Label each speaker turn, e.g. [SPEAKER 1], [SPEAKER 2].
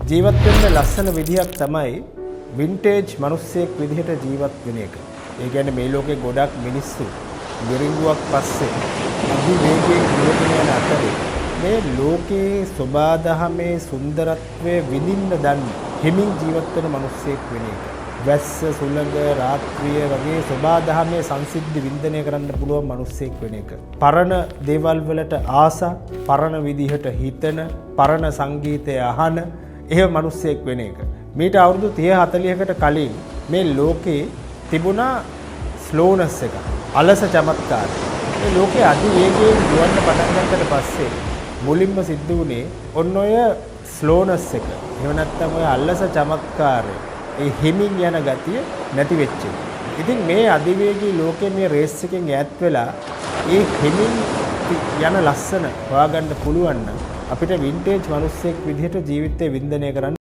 [SPEAKER 1] ජීවත් වෙන්න ලස්සන විදිහක් තමයි වින්ටේජ් මිනිස්සෙක් විදිහට ජීවත් වෙන එක. ඒ කියන්නේ මේ ලෝකේ ගොඩක් මිනිස්සු විරිඟුවක් පස්සේ අදි වේගයෙන් ගියගෙන යන අතරේ මේ ලෝකයේ සබාදහමේ සුන්දරත්වය විඳින්න දන්න හිමින් ජීවත් වෙන මිනිස්සෙක් වෙන එක. වැස්ස සුළඟ රාත්‍රිය වගේ සබාදහමේ සංසිද්ධි වින්දනය කරන්න පුළුවන් මිනිස්සෙක් වෙන එක. පරණ දේවල් වලට ආස, පරණ විදිහට හිතන, පරණ සංගීතය අහන එහෙම මිනිස්සෙක් වෙන එක. මීට අවුරුදු 30 40කට කලින් මේ ලෝකේ තිබුණා ස්ලෝනස් එක. අලස චමත්කාරය. මේ ලෝකේ අධි වේගයෙන් දුවන්න පටන් ගන්නට පස්සේ මුලින්ම සිද්ධ වුණේ ඔන්න ඔය ස්ලෝනස් එක. එහෙම නැත්නම් ඔය අලස චමත්කාරය. ඒ හිමින් යන ගතිය නැති වෙච්ච එක. ඉතින් මේ අධිවේගී ලෝකයේ මේ රේස් එකෙන් ඈත් වෙලා ඒ හිමින් යන ලස්සන හොයාගන්න පුළුවන් නම් අපිට වින්ටේජ් මිනිස්සෙක් විදිහට ජීවිතේ වින්දනය කරන්න